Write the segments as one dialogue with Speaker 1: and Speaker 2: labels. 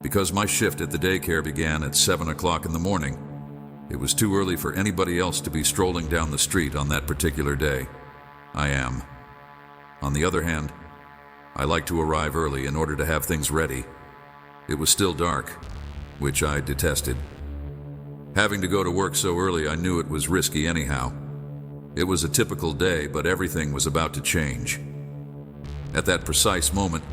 Speaker 1: Because my shift at the daycare began at 7 o'clock in the morning, it was too early for anybody else to be strolling down the street on that particular day. I am. On the other hand, I like to arrive early in order to have things ready. It was still dark, which I detested. Having to go to work so early, I knew it was risky anyhow. It was a typical day, but everything was about to change. At that precise moment,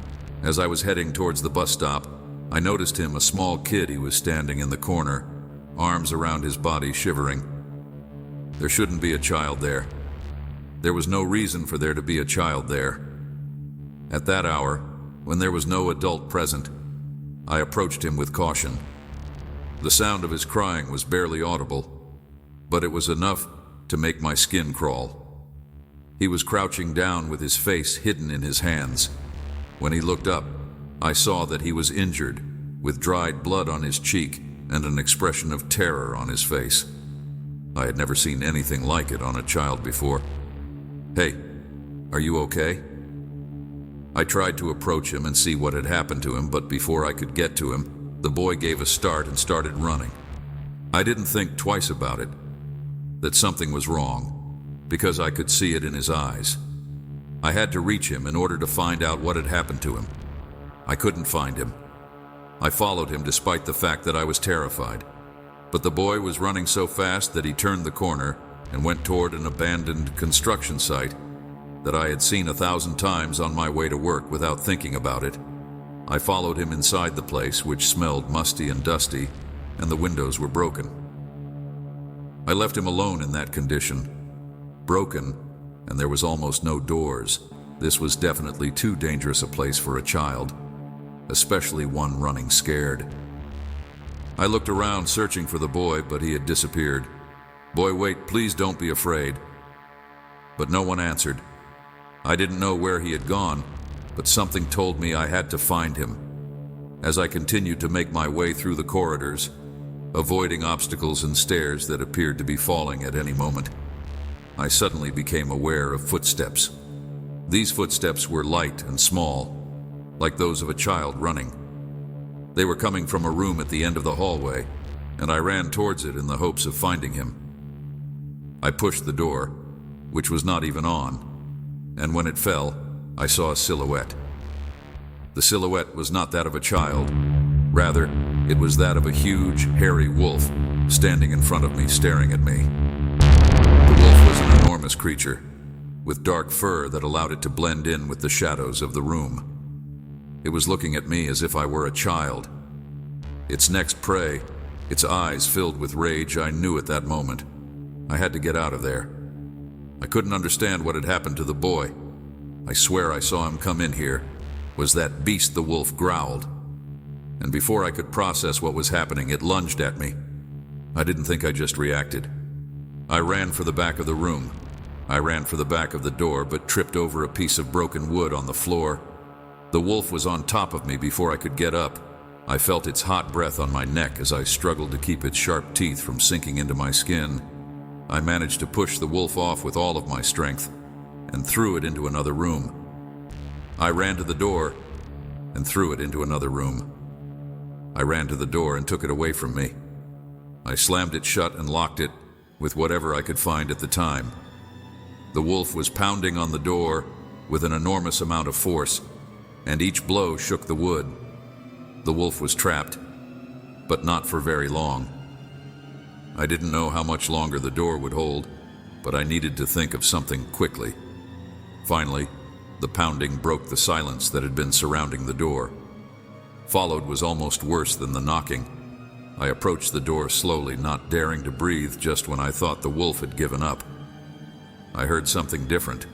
Speaker 1: as I was heading towards the bus stop, I noticed him, a small kid. He was standing in the corner, arms around his body, shivering. There shouldn't be a child there. There was no reason for there to be a child there. At that hour, when there was no adult present, I approached him with caution. The sound of his crying was barely audible, but it was enough to make my skin crawl. He was crouching down with his face hidden in his hands. When he looked up, I saw that he was injured, with dried blood on his cheek and an expression of terror on his face. I had never seen anything like it on a child before. "Hey, are you okay?" I tried to approach him and see what had happened to him, but before I could get to him, the boy gave a start and started running. I didn't think twice about it, that something was wrong, because I could see it in his eyes. I had to reach him in order to find out what had happened to him. I couldn't find him. I followed him despite the fact that I was terrified. But the boy was running so fast that he turned the corner and went toward an abandoned construction site that I had seen 1,000 times on my way to work without thinking about it. I followed him inside the place, which smelled musty and dusty, and the windows were broken. I left him alone in that condition. Broken, and there was almost no doors. This was definitely too dangerous a place for a child, especially one running scared. I looked around searching for the boy, but he had disappeared. "Boy, wait, please don't be afraid." But no one answered. I didn't know where he had gone, but something told me I had to find him. As I continued to make my way through the corridors, avoiding obstacles and stairs that appeared to be falling at any moment, I suddenly became aware of footsteps. These footsteps were light and small, like those of a child running. They were coming from a room at the end of the hallway, and I ran towards it in the hopes of finding him. I pushed the door, which was not even on, and when it fell, I saw a silhouette. The silhouette was not that of a child. Rather, it was that of a huge, hairy wolf standing in front of me, staring at me. The wolf was an enormous creature, with dark fur that allowed it to blend in with the shadows of the room. It was looking at me as if I were a child. Its next prey, its eyes filled with rage, I knew at that moment. I had to get out of there. I couldn't understand what had happened to the boy. I swear I saw him come in here. Was that beast, the wolf, growled. And before I could process what was happening, it lunged at me. I didn't think I just reacted. I ran for the back of the room. I ran for the back of the door, but tripped over a piece of broken wood on the floor. The wolf was on top of me before I could get up. I felt its hot breath on my neck as I struggled to keep its sharp teeth from sinking into my skin. I managed to push the wolf off with all of my strength and threw it into another room. I ran to the door and threw it into another room. I ran to the door and took it away from me. I slammed it shut and locked it with whatever I could find at the time. The wolf was pounding on the door with an enormous amount of force, and each blow shook the wood. The wolf was trapped, but not for very long. I didn't know how much longer the door would hold, but I needed to think of something quickly. Finally, the pounding broke the silence that had been surrounding the door. Followed was almost worse than the knocking. I approached the door slowly, not daring to breathe just when I thought the wolf had given up. I heard something different.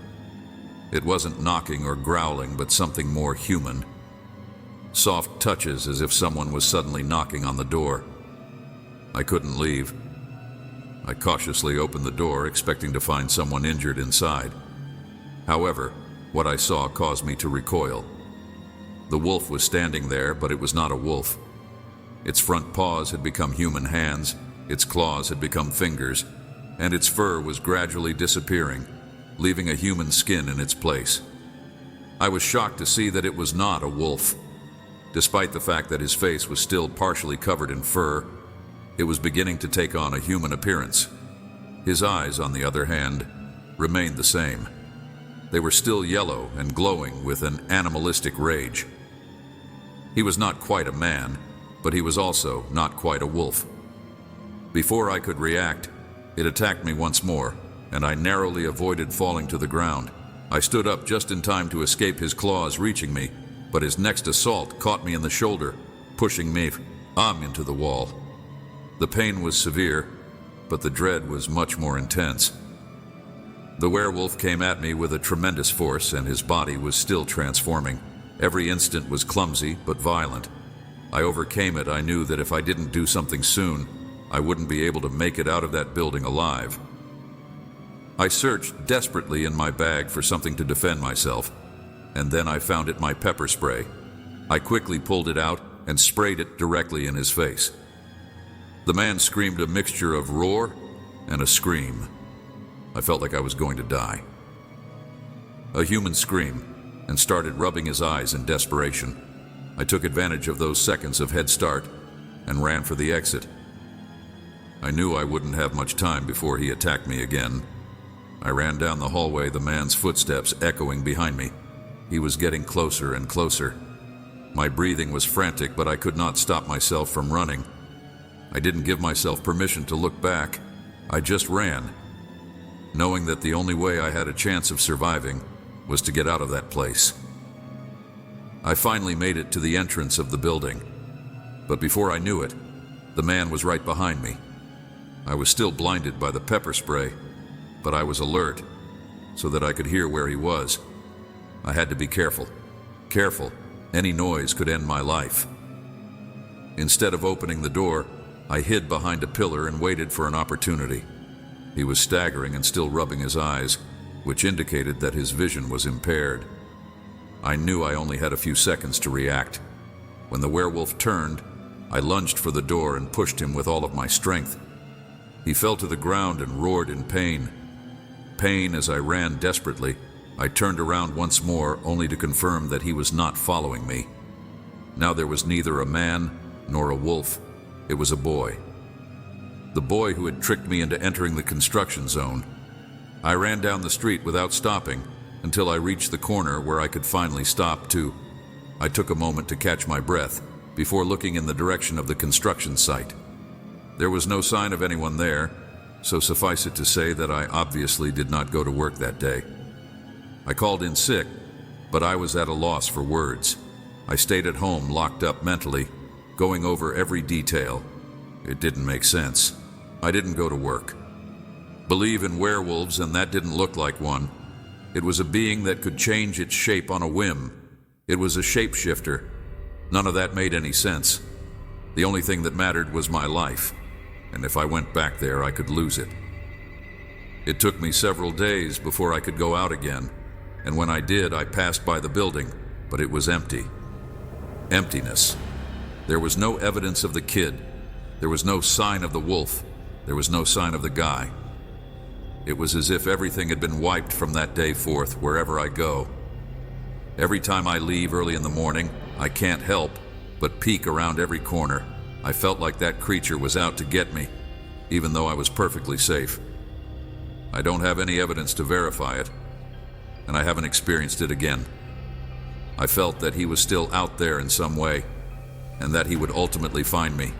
Speaker 1: It wasn't knocking or growling, but something more human. Soft touches, as if someone was suddenly knocking on the door. I couldn't leave. I cautiously opened the door, expecting to find someone injured inside. However, what I saw caused me to recoil. The wolf was standing there, but it was not a wolf. Its front paws had become human hands, its claws had become fingers, and its fur was gradually disappearing, leaving a human skin in its place. I was shocked to see that it was not a wolf. Despite the fact that his face was still partially covered in fur, it was beginning to take on a human appearance. His eyes, on the other hand, remained the same. They were still yellow and glowing with an animalistic rage. He was not quite a man, but he was also not quite a wolf. Before I could react, it attacked me once more, and I narrowly avoided falling to the ground. I stood up just in time to escape his claws reaching me, but his next assault caught me in the shoulder, pushing me into the wall. The pain was severe, but the dread was much more intense. The werewolf came at me with a tremendous force, and his body was still transforming. Every instant was clumsy but violent. I overcame it. I knew that if I didn't do something soon, I wouldn't be able to make it out of that building alive. I searched desperately in my bag for something to defend myself, and then I found it my pepper spray. I quickly pulled it out and sprayed it directly in his face. The man screamed a mixture of roar and a scream. I felt like I was going to die. A human scream, and started rubbing his eyes in desperation. I took advantage of those seconds of head start and ran for the exit. I knew I wouldn't have much time before he attacked me again. I ran down the hallway, the man's footsteps echoing behind me. He was getting closer and closer. My breathing was frantic, but I could not stop myself from running. I didn't give myself permission to look back. I just ran, knowing that the only way I had a chance of surviving was to get out of that place. I finally made it to the entrance of the building, but before I knew it, the man was right behind me. I was still blinded by the pepper spray, but I was alert so that I could hear where he was. I had to be careful. Careful. Any noise could end my life. Instead of opening the door, I hid behind a pillar and waited for an opportunity. He was staggering and still rubbing his eyes, which indicated that his vision was impaired. I knew I only had a few seconds to react. When the werewolf turned, I lunged for the door and pushed him with all of my strength. He fell to the ground and roared in pain. Pain as I ran desperately. I turned around once more, only to confirm that he was not following me. Now there was neither a man nor a wolf. It was a boy. The boy who had tricked me into entering the construction zone. I ran down the street without stopping until I reached the corner where I could finally stop too. I took a moment to catch my breath before looking in the direction of the construction site. There was no sign of anyone there, so suffice it to say that I obviously did not go to work that day. I called in sick, but I was at a loss for words. I stayed at home, locked up mentally, going over every detail. It didn't make sense. I didn't go to work. Believe in werewolves, and that didn't look like one. It was a being that could change its shape on a whim. It was a shapeshifter. None of that made any sense. The only thing that mattered was my life, and if I went back there, I could lose it. It took me several days before I could go out again, and when I did, I passed by the building, but it was empty. Emptiness. There was no evidence of the kid. There was no sign of the wolf. There was no sign of the guy. It was as if everything had been wiped from that day forth, wherever I go. Every time I leave early in the morning, I can't help but peek around every corner. I felt like that creature was out to get me, even though I was perfectly safe. I don't have any evidence to verify it, and I haven't experienced it again. I felt that he was still out there in some way, and that he would ultimately find me.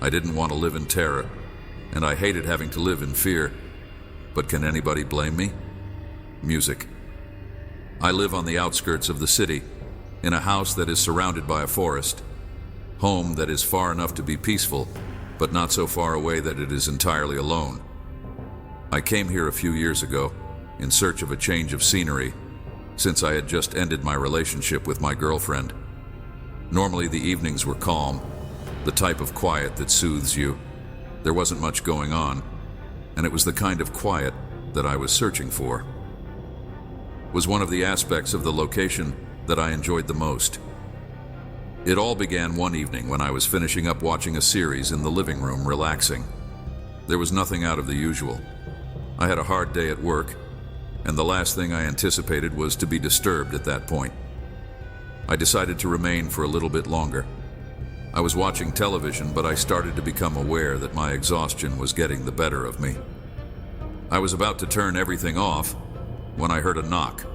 Speaker 1: I didn't want to live in terror, and I hated having to live in fear. But can anybody blame me? Music. I live on the outskirts of the city, in a house that is surrounded by a forest. Home that is far enough to be peaceful, but not so far away that it is entirely alone. I came here a few years ago, in search of a change of scenery, since I had just ended my relationship with my girlfriend. Normally the evenings were calm, the type of quiet that soothes you. There wasn't much going on, and it was the kind of quiet that I was searching for. It was one of the aspects of the location that I enjoyed the most. It all began one evening when I was finishing up watching a series in the living room, relaxing. There was nothing out of the usual. I had a hard day at work, and the last thing I anticipated was to be disturbed at that point. I decided to remain for a little bit longer. I was watching television, but I started to become aware that my exhaustion was getting the better of me. I was about to turn everything off when I heard a knock.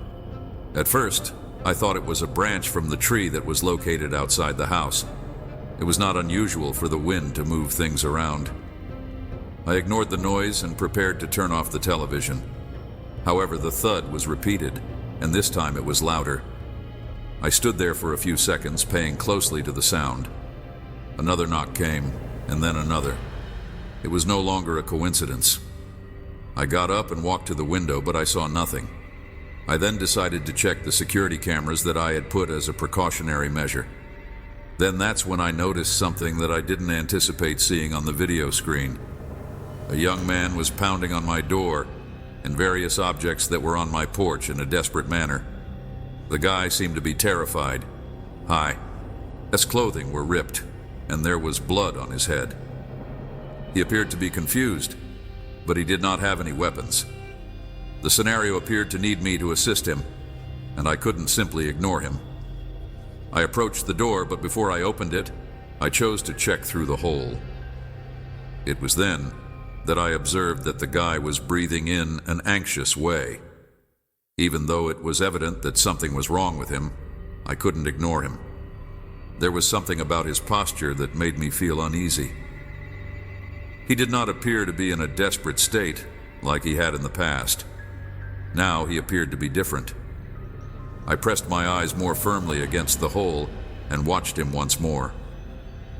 Speaker 1: At first, I thought it was a branch from the tree that was located outside the house. It was not unusual for the wind to move things around. I ignored the noise and prepared to turn off the television. However, the thud was repeated, and this time it was louder. I stood there for a few seconds, paying closely to the sound. Another knock came, and then another. It was no longer a coincidence. I got up and walked to the window, but I saw nothing. I then decided to check the security cameras that I had put as a precautionary measure. Then that's when I noticed something that I didn't anticipate seeing on the video screen. A young man was pounding on my door and various objects that were on my porch in a desperate manner. The guy seemed to be terrified. His clothing were ripped, and there was blood on his head. He appeared to be confused, but he did not have any weapons. The scenario appeared to need me to assist him, and I couldn't simply ignore him. I approached the door, but before I opened it, I chose to check through the hole. It was then that I observed that the guy was breathing in an anxious way. Even though it was evident that something was wrong with him, I couldn't ignore him. There was something about his posture that made me feel uneasy. He did not appear to be in a desperate state like he had in the past. Now he appeared to be different. I pressed my eyes more firmly against the hole and watched him once more.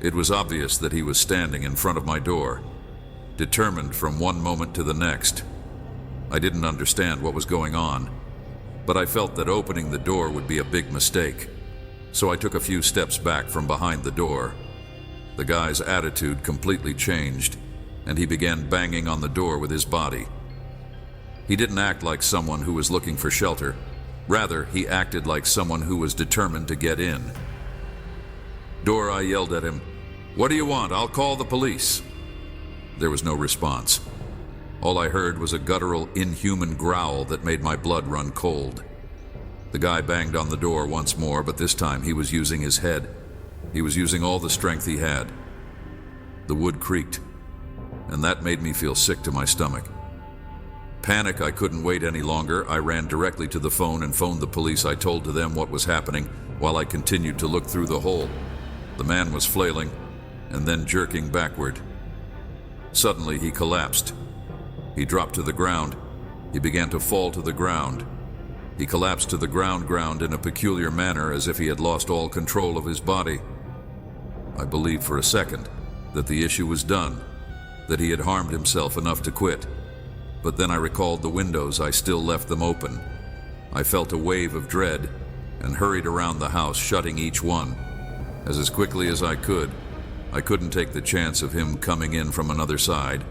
Speaker 1: It was obvious that he was standing in front of my door, determined from one moment to the next. I didn't understand what was going on, but I felt that opening the door would be a big mistake, so I took a few steps back from behind the door. The guy's attitude completely changed, and he began banging on the door with his body. He didn't act like someone who was looking for shelter. Rather, he acted like someone who was determined to get in. "Door," I yelled at him. "What do you want? I'll call the police." There was no response. All I heard was a guttural, inhuman growl that made my blood run cold. The guy banged on the door once more, but this time he was using his head. He was using all the strength he had. The wood creaked, and that made me feel sick to my stomach. Panic, I couldn't wait any longer. I ran directly to the phone and phoned the police. I told to them what was happening while I continued to look through the hole. The man was flailing and then jerking backward. Suddenly he collapsed. He dropped to the ground. He began to fall to the ground. He collapsed to the ground in a peculiar manner, as if he had lost all control of his body. I believed for a second that the issue was done, that he had harmed himself enough to quit. But then I recalled the windows. I still left them open. I felt a wave of dread and hurried around the house, shutting each one. As quickly as I could, I couldn't take the chance of him coming in from another side.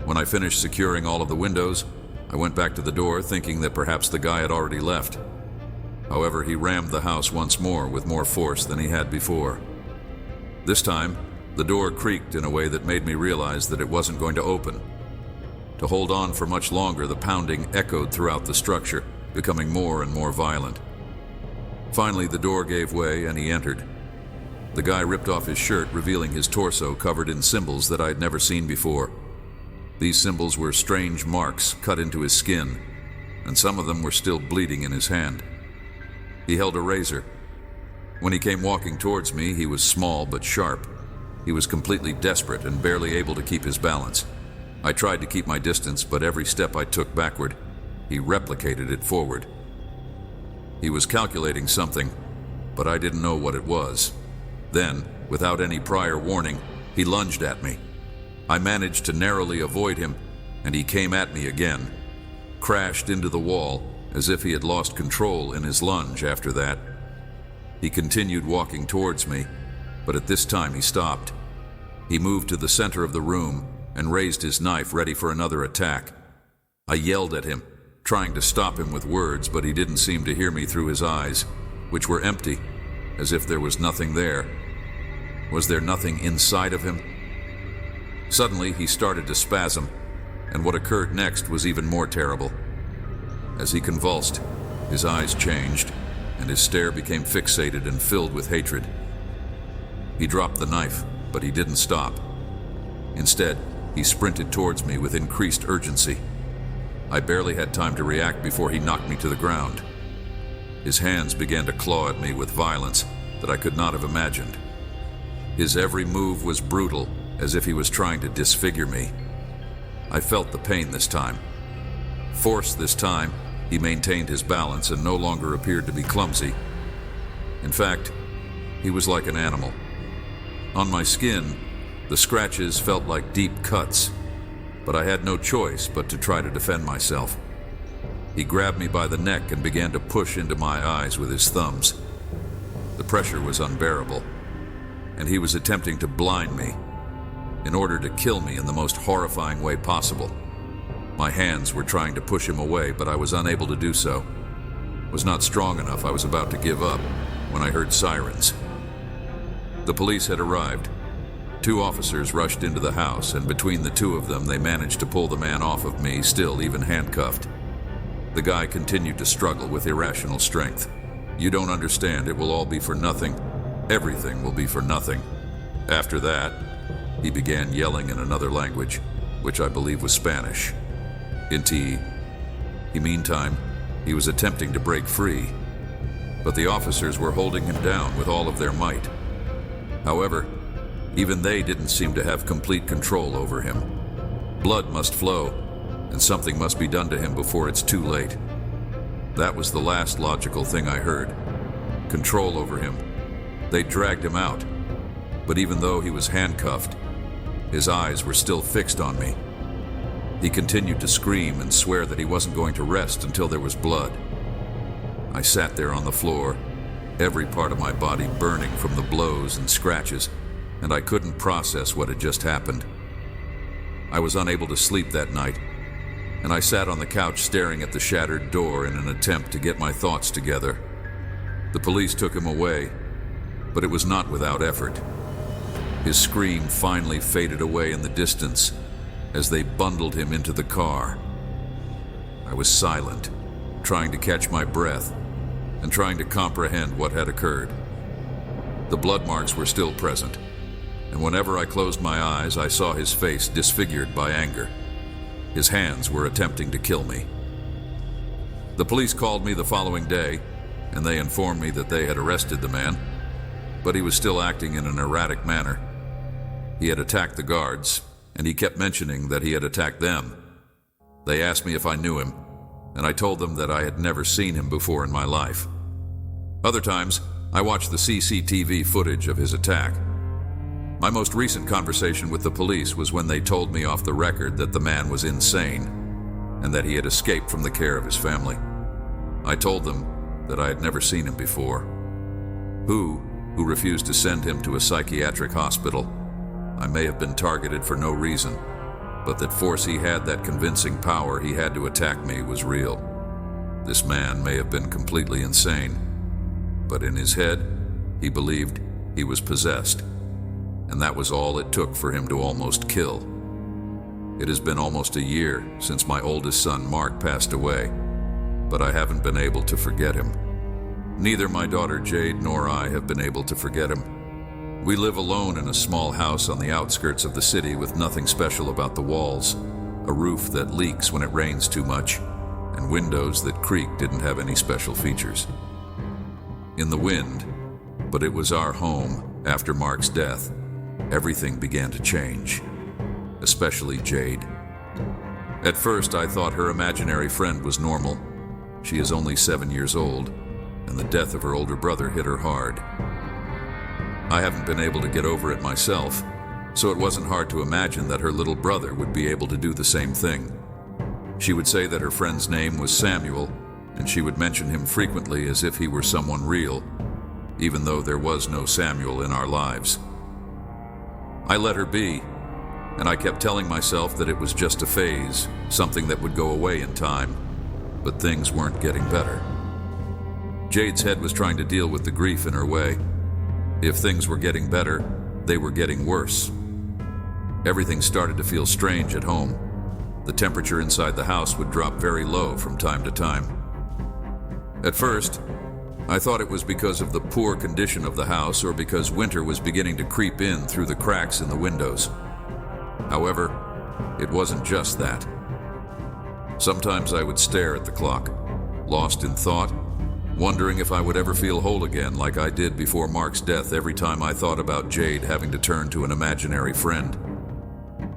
Speaker 1: When I finished securing all of the windows, I went back to the door, thinking that perhaps the guy had already left. However, he rammed the house once more with more force than he had before. This time, the door creaked in a way that made me realize that it wasn't going to open. To hold on for much longer, the pounding echoed throughout the structure, becoming more and more violent. Finally, the door gave way and he entered. The guy ripped off his shirt, revealing his torso covered in symbols that I had never seen before. These symbols were strange marks cut into his skin, and some of them were still bleeding in his hand. He held a razor. When he came walking towards me, he was small but sharp. He was completely desperate and barely able to keep his balance. I tried to keep my distance, but every step I took backward, he replicated it forward. He was calculating something, but I didn't know what it was. Then, without any prior warning, he lunged at me. I managed to narrowly avoid him, and he came at me again, crashed into the wall as if he had lost control in his lunge after that. He continued walking towards me, but at this time he stopped. He moved to the center of the room and raised his knife, ready for another attack. I yelled at him, trying to stop him with words, but he didn't seem to hear me through his eyes, which were empty, as if there was nothing there. Was there nothing inside of him? Suddenly, he started to spasm, and what occurred next was even more terrible. As he convulsed, his eyes changed, and his stare became fixated and filled with hatred. He dropped the knife, but he didn't stop. Instead, he sprinted towards me with increased urgency. I barely had time to react before he knocked me to the ground. His hands began to claw at me with violence that I could not have imagined. His every move was brutal, as if he was trying to disfigure me. I felt the pain this time. Forced this time, he maintained his balance and no longer appeared to be clumsy. In fact, he was like an animal. On my skin, the scratches felt like deep cuts, but I had no choice but to try to defend myself. He grabbed me by the neck and began to push into my eyes with his thumbs. The pressure was unbearable, and he was attempting to blind me in order to kill me in the most horrifying way possible. My hands were trying to push him away, but I was unable to do so. Was not strong enough. I was about to give up when I heard sirens. The police had arrived. 2 officers rushed into the house, and between the 2 of them, they managed to pull the man off of me, still even handcuffed. The guy continued to struggle with irrational strength. "You don't understand. It will all be for nothing. Everything will be for nothing." After that, he began yelling in another language, which I believe was Spanish. Meantime, he was attempting to break free, but the officers were holding him down with all of their might. However, even they didn't seem to have complete control over him. Blood must flow, and something must be done to him before it's too late. That was the last logical thing I heard. Control over him. They dragged him out, but even though he was handcuffed, his eyes were still fixed on me. He continued to scream and swear that he wasn't going to rest until there was blood. I sat there on the floor, every part of my body burning from the blows and scratches, and I couldn't process what had just happened. I was unable to sleep that night, and I sat on the couch staring at the shattered door in an attempt to get my thoughts together. The police took him away, but it was not without effort. His scream finally faded away in the distance as they bundled him into the car. I was silent, trying to catch my breath and trying to comprehend what had occurred. The blood marks were still present, and whenever I closed my eyes, I saw his face disfigured by anger. His hands were attempting to kill me. The police called me the following day, and they informed me that they had arrested the man, but he was still acting in an erratic manner. He had attacked the guards, and he kept mentioning that he had attacked them. They asked me if I knew him, and I told them that I had never seen him before in my life. Other times, I watched the CCTV footage of his attack. My most recent conversation with the police was when they told me off the record that the man was insane and that he had escaped from the care of his family. I told them that I had never seen him before. Who refused to send him to a psychiatric hospital. I may have been targeted for no reason, but that force he had, that convincing power he had to attack me, was real. This man may have been completely insane, but in his head, he believed he was possessed, and that was all it took for him to almost kill. It has been almost a year since my oldest son, Mark, passed away, but I haven't been able to forget him. Neither my daughter Jade nor I have been able to forget him. We live alone in a small house on the outskirts of the city with nothing special about the walls, a roof that leaks when it rains too much, and windows that creak didn't have any special features. In the wind, but it was our home after Mark's death, everything began to change, especially Jade. At first, I thought her imaginary friend was normal. She is only 7 years old, and the death of her older brother hit her hard. I haven't been able to get over it myself, so it wasn't hard to imagine that her little brother would be able to do the same thing. She would say that her friend's name was Samuel, and she would mention him frequently as if he were someone real, even though there was no Samuel in our lives. I let her be, and I kept telling myself that it was just a phase, something that would go away in time, but things weren't getting better. Jade's head was trying to deal with the grief in her way. If things were getting better, they were getting worse. Everything started to feel strange at home. The temperature inside the house would drop very low from time to time. At first, I thought it was because of the poor condition of the house or because winter was beginning to creep in through the cracks in the windows. However, it wasn't just that. Sometimes I would stare at the clock, lost in thought, wondering if I would ever feel whole again like I did before Mark's death every time I thought about Jade having to turn to an imaginary friend.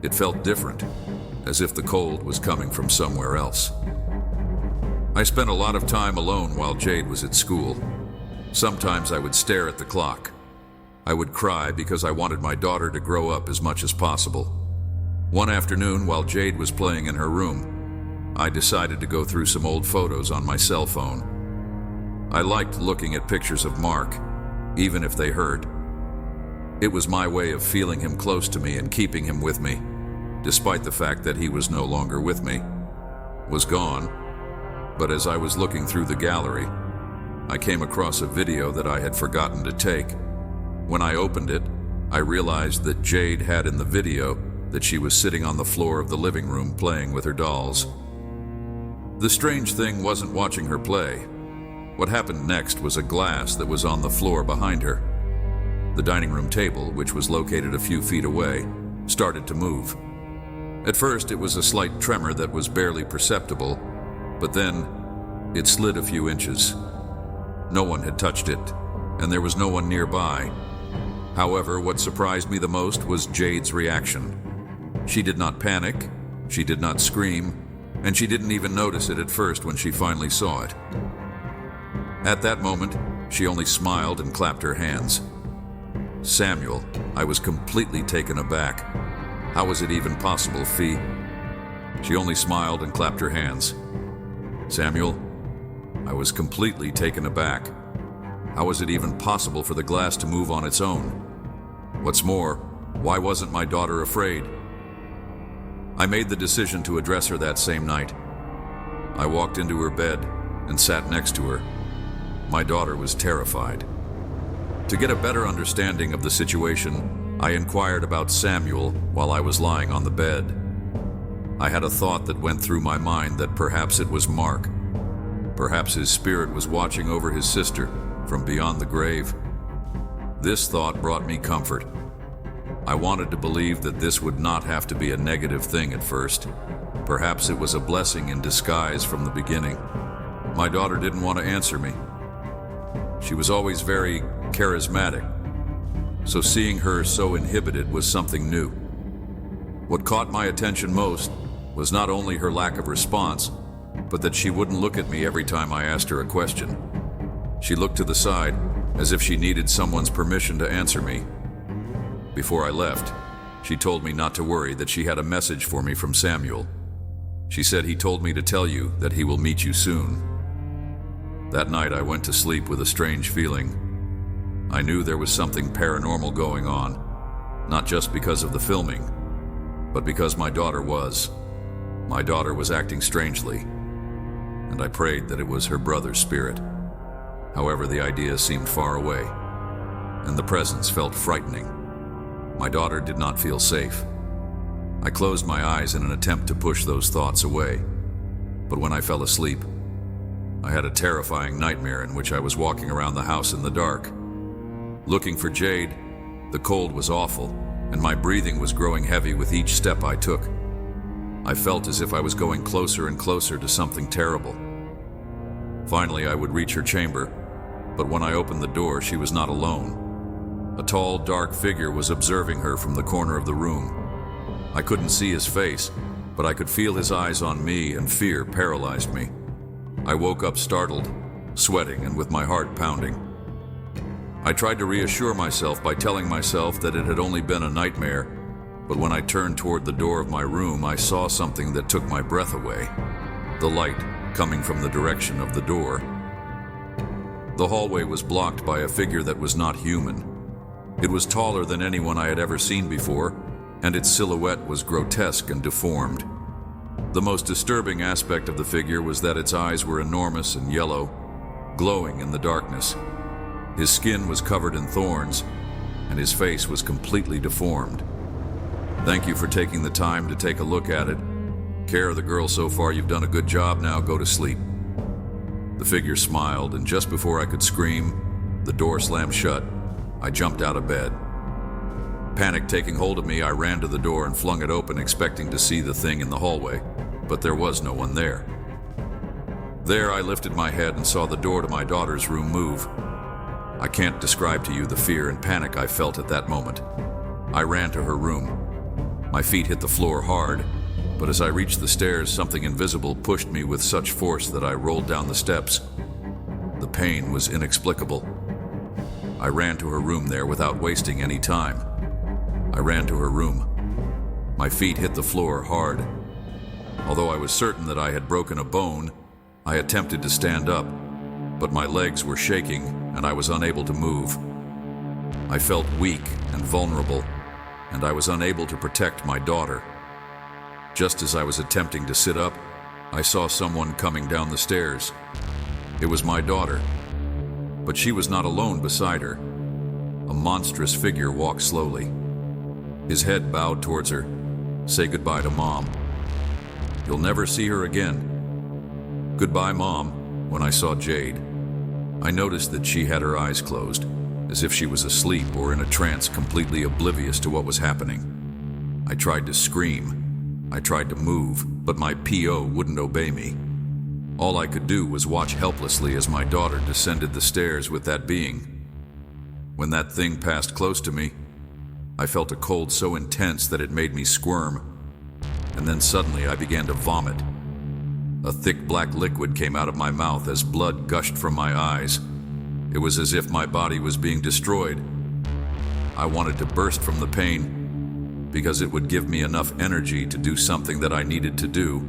Speaker 1: It felt different, as if the cold was coming from somewhere else. I spent a lot of time alone while Jade was at school. Sometimes I would stare at the clock. I would cry because I wanted my daughter to grow up as much as possible. One afternoon, while Jade was playing in her room, I decided to go through some old photos on my cell phone. I liked looking at pictures of Mark, even if they hurt. It was my way of feeling him close to me and keeping him with me, despite the fact that he was no longer with me, was gone. But as I was looking through the gallery, I came across a video that I had forgotten to take. When I opened it, I realized that Jade had in the video that she was sitting on the floor of the living room playing with her dolls. The strange thing wasn't watching her play. What happened next was a glass that was on the floor behind her. The dining room table, which was located a few feet away, started to move. At first, it was a slight tremor that was barely perceptible, but then it slid a few inches. No one had touched it, and there was no one nearby. However, what surprised me the most was Jade's reaction. She did not panic, she did not scream, and she didn't even notice it at first when she finally saw it. At that moment, she only smiled and clapped her hands. Samuel, I was completely taken aback. How was it even possible, Fee? She only smiled and clapped her hands. Samuel, I was completely taken aback. How was it even possible for the glass to move on its own? What's more, why wasn't my daughter afraid? I made the decision to address her that same night. I walked into her bed and sat next to her. My daughter was terrified. To get a better understanding of the situation, I inquired about Samuel while I was lying on the bed. I had a thought that went through my mind that perhaps it was Mark. Perhaps his spirit was watching over his sister from beyond the grave. This thought brought me comfort. I wanted to believe that this would not have to be a negative thing at first. Perhaps it was a blessing in disguise from the beginning. My daughter didn't want to answer me. She was always very charismatic, so seeing her so inhibited was something new. What caught my attention most was not only her lack of response, but that she wouldn't look at me every time I asked her a question. She looked to the side, as if she needed someone's permission to answer me. Before I left, she told me not to worry, that she had a message for me from Samuel. She said he told me to tell you that he will meet you soon. That night I went to sleep with a strange feeling. I knew there was something paranormal going on, not just because of the filming, but because my daughter was. My daughter was acting strangely, and I prayed that it was her brother's spirit. However, the idea seemed far away, and the presence felt frightening. My daughter did not feel safe. I closed my eyes in an attempt to push those thoughts away, but when I fell asleep, I had a terrifying nightmare in which I was walking around the house in the dark. Looking for Jade, the cold was awful, and my breathing was growing heavy with each step I took. I felt as if I was going closer and closer to something terrible. Finally, I would reach her chamber, but when I opened the door, she was not alone. A tall, dark figure was observing her from the corner of the room. I couldn't see his face, but I could feel his eyes on me, and fear paralyzed me. I woke up startled, sweating, and with my heart pounding. I tried to reassure myself by telling myself that it had only been a nightmare, but when I turned toward the door of my room, I saw something that took my breath away. The light coming from the direction of the door. The hallway was blocked by a figure that was not human. It was taller than anyone I had ever seen before, and its silhouette was grotesque and deformed. The most disturbing aspect of the figure was that its eyes were enormous and yellow, glowing in the darkness. His skin was covered in thorns, and his face was completely deformed. Thank you for taking the time to take a look at it. Care of the girl so far, you've done a good job. Now go to sleep. The figure smiled, and just before I could scream, the door slammed shut. I jumped out of bed. Panic taking hold of me, I ran to the door and flung it open, expecting to see the thing in the hallway, but there was no one there. There, I lifted my head and saw the door to my daughter's room move. I can't describe to you the fear and panic I felt at that moment. I ran to her room. My feet hit the floor hard, but as I reached the stairs, something invisible pushed me with such force that I rolled down the steps. The pain was inexplicable. I ran to her room there without wasting any time. I ran to her room. My feet hit the floor hard. Although I was certain that I had broken a bone, I attempted to stand up, but my legs were shaking and I was unable to move. I felt weak and vulnerable, and I was unable to protect my daughter. Just as I was attempting to sit up, I saw someone coming down the stairs. It was my daughter, but she was not alone beside her. A monstrous figure walked slowly. His head bowed towards her. "Say goodbye to Mom. You'll never see her again." "Goodbye, Mom." When I saw Jade, I noticed that she had her eyes closed, as if she was asleep or in a trance, completely oblivious to what was happening. I tried to scream. I tried to move, but my PO wouldn't obey me. All I could do was watch helplessly as my daughter descended the stairs with that being. When that thing passed close to me, I felt a cold so intense that it made me squirm, and then suddenly I began to vomit. A thick black liquid came out of my mouth as blood gushed from my eyes. It was as if my body was being destroyed. I wanted to burst from the pain, because it would give me enough energy to do something that I needed to do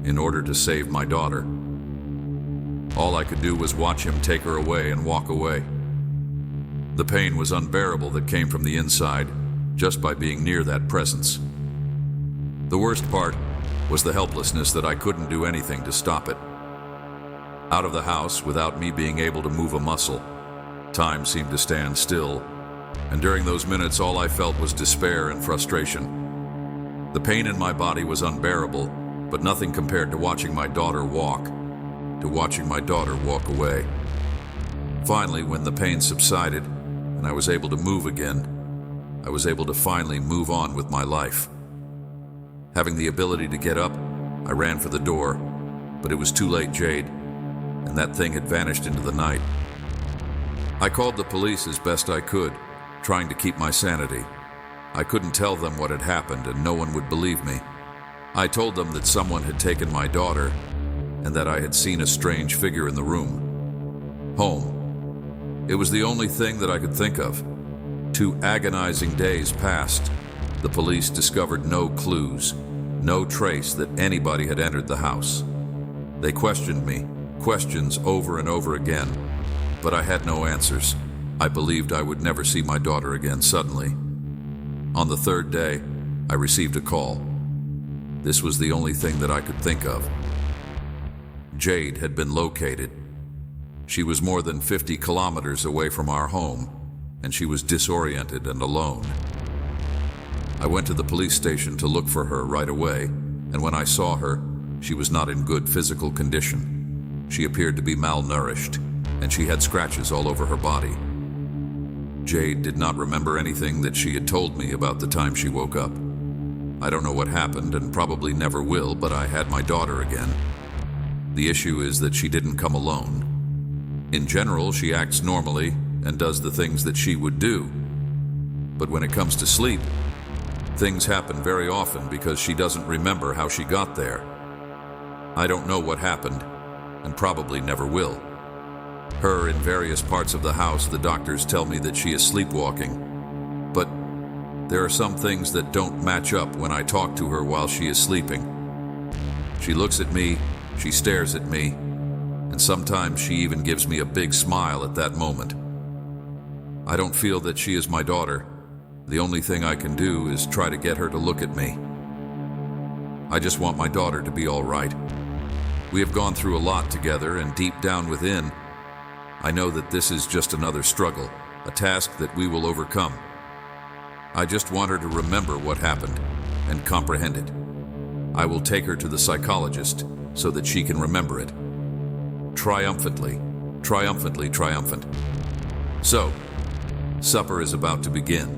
Speaker 1: in order to save my daughter. All I could do was watch him take her away and walk away. The pain was unbearable that came from the inside, just by being near that presence. The worst part was the helplessness that I couldn't do anything to stop it. Out of the house, without me being able to move a muscle, time seemed to stand still, and during those minutes all I felt was despair and frustration. The pain in my body was unbearable, but nothing compared to watching my daughter walk away. Finally, when the pain subsided and I was able to move again, I was able to finally move on with my life. Having the ability to get up, I ran for the door, but it was too late, Jade, and that thing had vanished into the night. I called the police as best I could, trying to keep my sanity. I couldn't tell them what had happened, and no one would believe me. I told them that someone had taken my daughter, and that I had seen a strange figure in the room. Home. It was the only thing that I could think of. 2 agonizing days passed. The police discovered no clues, no trace that anybody had entered the house. They questioned me, questions over and over again, but I had no answers. I believed I would never see my daughter again suddenly. On the 3rd day, I received a call. This was the only thing that I could think of. Jade had been located. She was more than 50 kilometers away from our home, and she was disoriented and alone. I went to the police station to look for her right away, and when I saw her, she was not in good physical condition. She appeared to be malnourished, and she had scratches all over her body. Jade did not remember anything that she had told me about the time she woke up. I don't know what happened and probably never will, but I had my daughter again. The issue is that she didn't come alone. In general, she acts normally and does the things that she would do. But when it comes to sleep, things happen very often because she doesn't remember how she got there. I don't know what happened, and probably never will. Her in various parts of the house, the doctors tell me that she is sleepwalking. But there are some things that don't match up when I talk to her while she is sleeping. She looks at me, she stares at me, and sometimes she even gives me a big smile at that moment. I don't feel that she is my daughter. The only thing I can do is try to get her to look at me. I just want my daughter to be all right. We have gone through a lot together, and deep down within, I know that this is just another struggle, a task that we will overcome. I just want her to remember what happened and comprehend it. I will take her to the psychologist so that she can remember it. triumphantly, triumphant. So, supper is about to begin.